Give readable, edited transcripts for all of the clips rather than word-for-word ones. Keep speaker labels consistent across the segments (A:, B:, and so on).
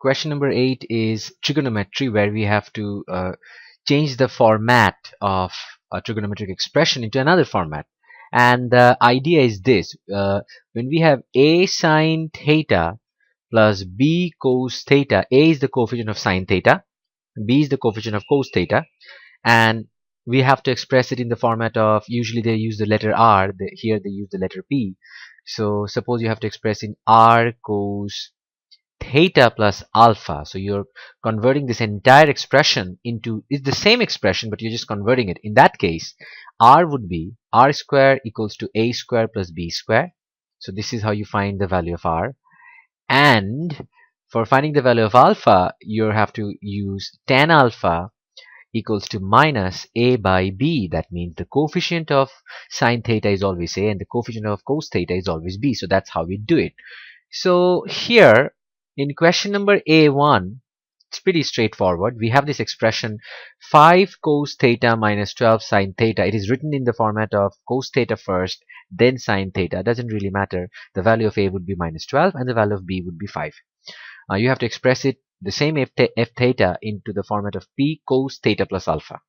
A: Question number 8 is trigonometry, where we have to change the format of a trigonometric expression into another format. And the idea is this: when we have a sine theta plus b cos theta, a is the coefficient of sine theta, b is the coefficient of cos theta, and we have to express it in the format of, usually they use the letter r, here they use the letter p. So suppose you have to express in r cos theta plus alpha. So you're converting this entire expression into, it's the same expression but you're just converting it. In that case, r would be r square equals to a square plus b square. So this is how you find the value of r. And for finding the value of alpha, you have to use tan alpha equals to minus a by b. That means the coefficient of sine theta is always a and the coefficient of cos theta is always b. So that's how we do it. So here in question number A1, it's pretty straightforward. We have this expression 5 cos theta minus 12 sine theta. It is written in the format of cos theta first, then sine theta. Doesn't really matter. The value of A would be minus 12 and the value of B would be 5. You have to express it, the same f theta, into the format of P cos theta plus alpha.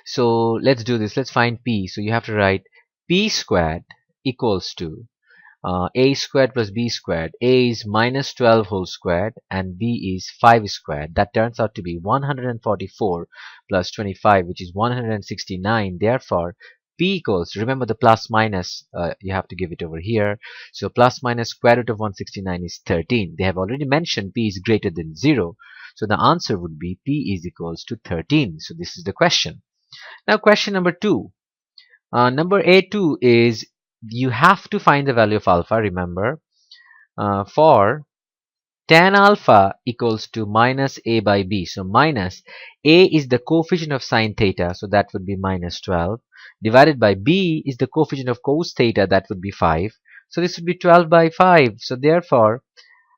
A: So let's do this. Let's find P. So you have to write P squared equals to a squared plus b squared. A is minus 12 whole squared and b is 5 squared. That turns out to be 144 plus 25, which is 169. Therefore, p equals, remember the plus minus, you have to give it over here. So plus minus square root of 169 is 13. They have already mentioned p is greater than 0. So the answer would be p is equals to 13. So this is the question. Now question number 2. Number A2 is, you have to find the value of alpha. Remember, for tan alpha equals to minus a by b. So minus a is the coefficient of sine theta, so that would be minus 12, divided by b is the coefficient of cos theta, that would be 5. So this would be 12 by 5. So therefore,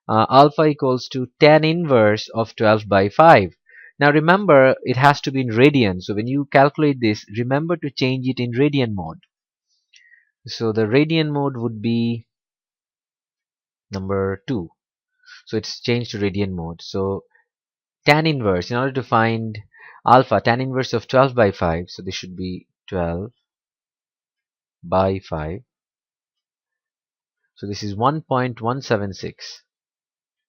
A: alpha equals to tan inverse of 12 by 5. Now remember, it has to be in radian. So when you calculate this, remember to change it in radian mode. So the radian mode would be number 2. So it's changed to radian mode. So tan inverse, in order to find alpha, tan inverse of 12 by 5. So this should be 12 by 5. So this is 1.176.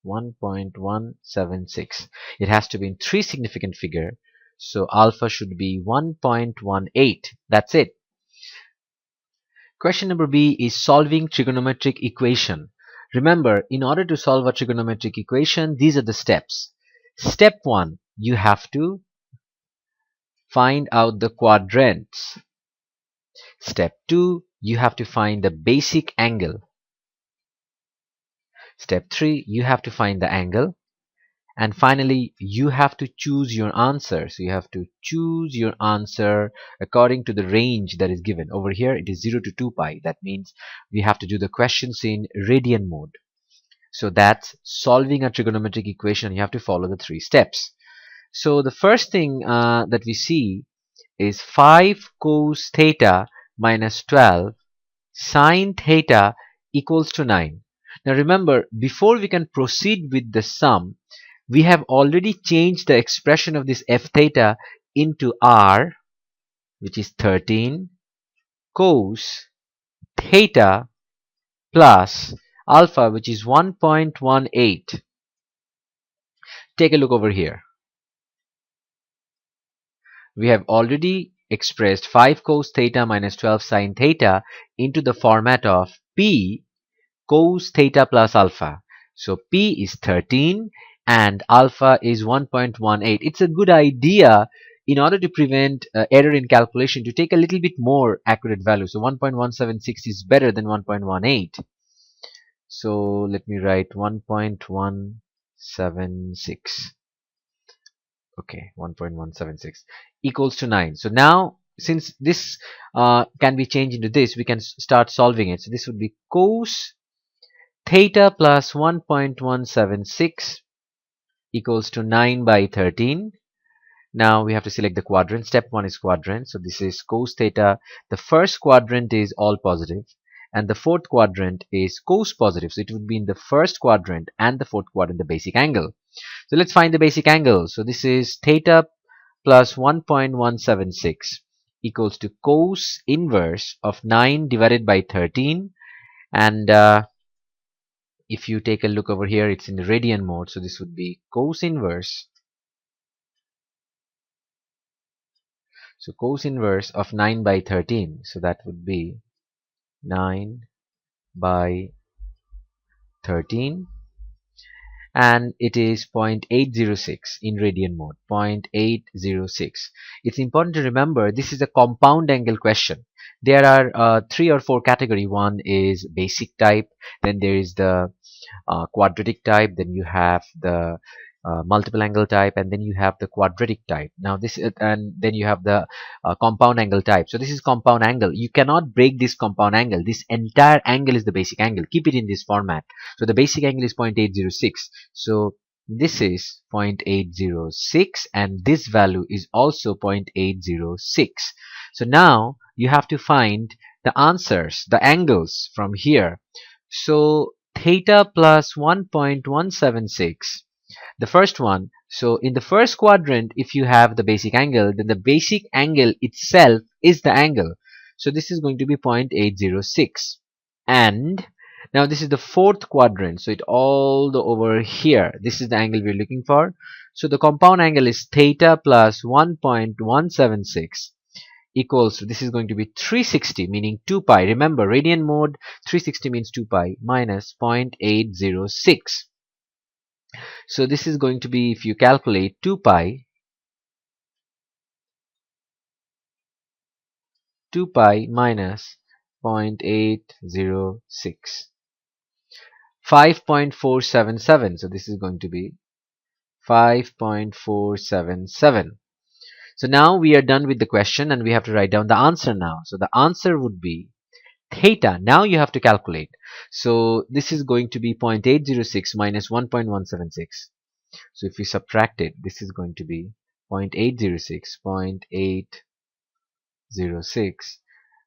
A: 1.176. It has to be in 3 significant figure. So alpha should be 1.18. That's it. Question number B is solving trigonometric equation. Remember, in order to solve a trigonometric equation, these are the steps. Step 1, you have to find out the quadrants. Step 2, you have to find the basic angle. Step 3, you have to find the angle. And finally, you have to choose your answer. So you have to choose your answer according to the range that is given. Over here, it is 0 to 2 pi. That means we have to do the questions in radian mode. So that's solving a trigonometric equation. You have to follow the 3 steps. So the first thing that we see is 5 cos theta minus 12 sine theta equals to 9. Now remember, before we can proceed with the sum, we have already changed the expression of this f theta into r, which is 13 cos theta plus alpha, which is 1.18. Take a look over here. We have already expressed 5 cos theta minus 12 sine theta into the format of p cos theta plus alpha. So p is 13 and alpha is 1.18. It's a good idea, in order to prevent error in calculation, to take a little bit more accurate value. So 1.176 is better than 1.18. So let me write 1.176. Okay, 1.176 equals to 9. So now, since this can be changed into this, we can start solving it. So this would be cos theta plus 1.176 equals to 9 by 13. Now we have to select the quadrant. Step 1 is quadrant. So this is cos theta. The first quadrant is all positive and the fourth quadrant is cos positive. So it would be in the first quadrant and the fourth quadrant the basic angle. So let's find the basic angle. So this is theta plus 1.176 equals to cos inverse of 9 divided by 13. And if you take a look over here, it's in the radian mode. So this would be cos inverse. So cos inverse of 9 by 13. So that would be 9 by 13. And it is 0.806 in radian mode, 0.806. It's important to remember this is a compound angle question. There are 3 or 4 category. One is basic type, then there is the quadratic type, then you have the multiple angle type, and then you have the quadratic type. Now this and then you have the compound angle type. So this is compound angle. You cannot break this compound angle. This entire angle is the basic angle. Keep it in this format. So the basic angle is 0.806. So this is 0.806 and this value is also 0.806. So now you have to find the answers, the angles from here. So theta plus 1.176, the first one. So in the first quadrant, if you have the basic angle, then the basic angle itself is the angle. So this is going to be 0.806. And now this is the fourth quadrant. So it all the over here. This is the angle we're looking for. So the compound angle is theta plus 1.176 equals to, this is going to be 360, meaning 2 pi. Remember, radian mode, 360 means 2 pi minus 0.806. So this is going to be, if you calculate 2 pi minus 0.806, 5.477. So this is going to be 5.477. So now we are done with the question and we have to write down the answer now. So the answer would be theta. Now you have to calculate. So this is going to be 0.806 minus 1.176. So if we subtract it, this is going to be 0.806, 0.806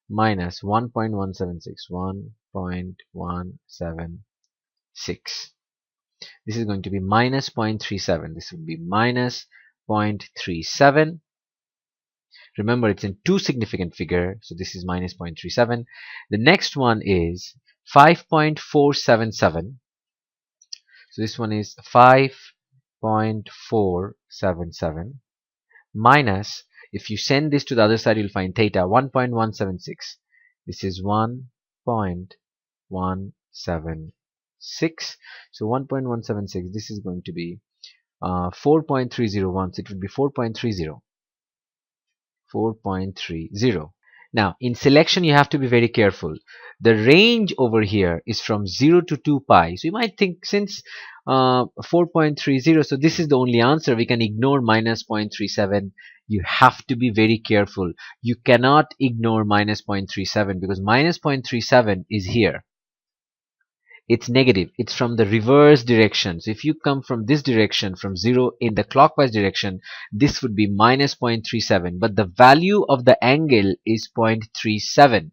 A: minus 1.176, 1.176. This is going to be minus 0.37. This would be minus 0.37. Remember, it's in two significant figure, so this is minus 0.37. The next one is 5.477. So this one is 5.477 minus, if you send this to the other side, you'll find theta, 1.176. This is 1.176. So 1.176, this is going to be 4.301. So it would be 4.30. 4.30. Now in selection you have to be very careful. The range over here is from 0 to 2 pi. So you might think, since 4.30, so this is the only answer, we can ignore minus 0.37. You have to be very careful. You cannot ignore minus 0.37 because minus 0.37 is here. It's negative. It's from the reverse direction. So if you come from this direction, from 0 in the clockwise direction, this would be minus 0.37. But the value of the angle is 0.37.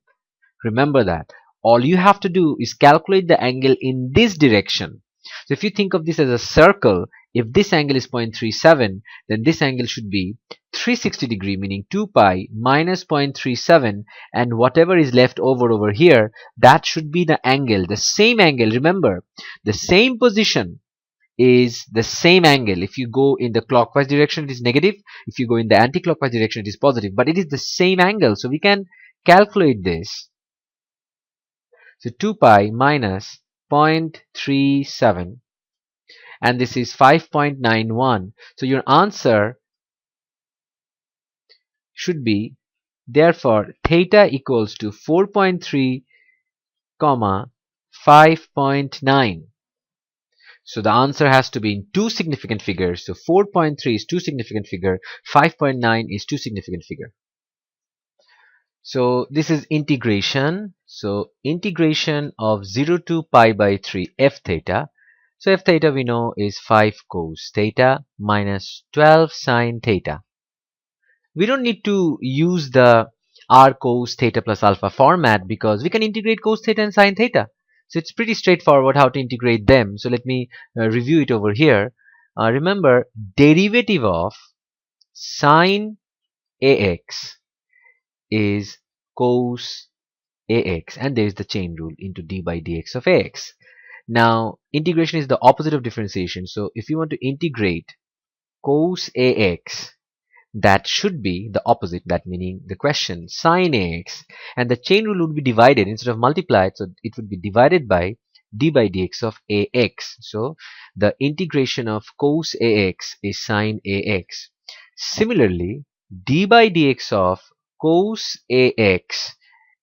A: Remember that. All you have to do is calculate the angle in this direction. So if you think of this as a circle, if this angle is 0.37, then this angle should be 360 degree, meaning 2 pi minus 0.37, and whatever is left over here, that should be the angle, the same angle. Remember, the same position is the same angle. If you go in the clockwise direction, it is negative. If you go in the anti-clockwise direction, it is positive, but it is the same angle. So we can calculate this. So 2 pi minus 0.37, and this is 5.91. So your answer should be, therefore, theta equals to 4.3, 5.9. So the answer has to be in two significant figures. So 4.3 is two significant figure, 5.9 is two significant figure. So this is integration. So integration of 0 to pi by 3 f theta. So f theta we know is 5 cos theta minus 12 sin theta. We don't need to use the Rcos theta plus alpha format because we can integrate cos theta and sin theta. So it's pretty straightforward how to integrate them. So let me review it over here. Remember, derivative of sin ax is cos ax, and there is the chain rule into d by dx of ax. Now, integration is the opposite of differentiation. So if you want to integrate cos ax, that should be the opposite, that meaning the question sin ax, and the chain rule would be divided instead of multiplied, so it would be divided by d by dx of ax. So the integration of cos ax is sin ax. Similarly, d by dx of cos ax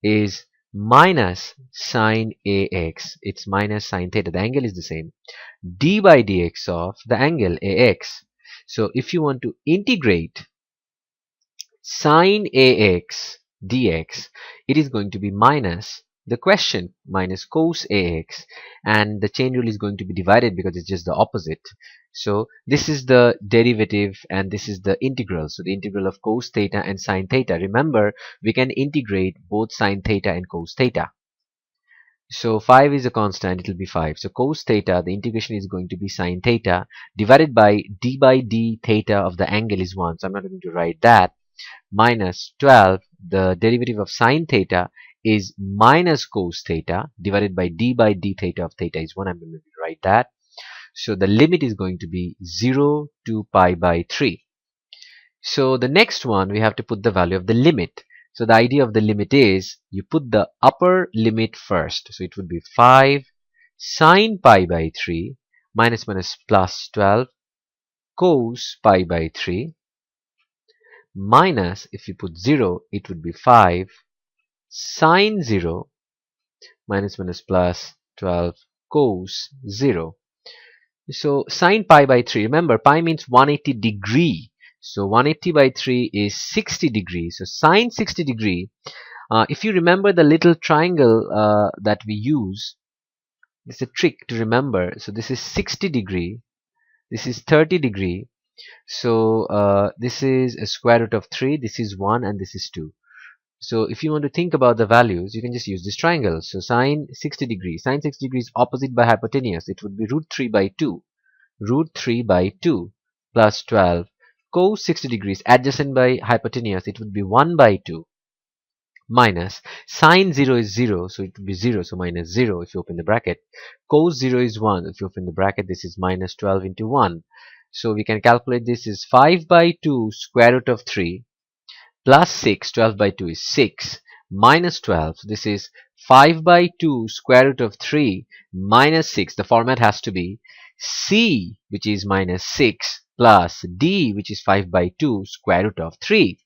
A: is minus sin ax. It's minus sin theta. The angle is the same. D by dx of the angle ax. So if you want to integrate sin ax dx, it is going to be minus the question minus cos ax, and the chain rule is going to be divided because it's just the opposite. So this is the derivative and this is the integral. So the integral of cos theta and sin theta. Remember, we can integrate both sin theta and cos theta. So 5 is a constant, it will be 5. So cos theta, the integration is going to be sin theta divided by d theta of the angle is 1. So I'm not going to write that. Minus 12, the derivative of sin theta is minus cos theta divided by d theta of theta is 1. I'm going to write that. So the limit is going to be 0 to pi by 3. So the next one, we have to put the value of the limit. So the idea of the limit is you put the upper limit first. So it would be 5 sin pi by 3 minus plus 12 cos pi by 3 minus, if you put 0, it would be 5 sin 0 minus plus 12 cos 0. So sin pi by 3, remember pi means 180 degree. So 180 by 3 is 60 degrees. So sin 60 degree, if you remember the little triangle that we use, it's a trick to remember. So this is 60 degree, this is 30 degree. So this is a square root of 3, this is 1, and this is 2. So if you want to think about the values, you can just use this triangle. So sin 60 degrees, sin 60 degrees opposite by hypotenuse, it would be root 3 by 2. Root 3 by 2 plus 12. Cos 60 degrees adjacent by hypotenuse, it would be 1 by 2 minus sin 0 is 0, so it would be 0, so minus 0 if you open the bracket. Cos 0 is 1, if you open the bracket, this is minus 12 into 1. So we can calculate this is 5 by 2 square root of 3 plus 6, 12 by 2 is 6, minus 12. So this is 5 by 2 square root of 3 minus 6. The format has to be c, which is minus 6, plus d, which is 5 by 2 square root of 3.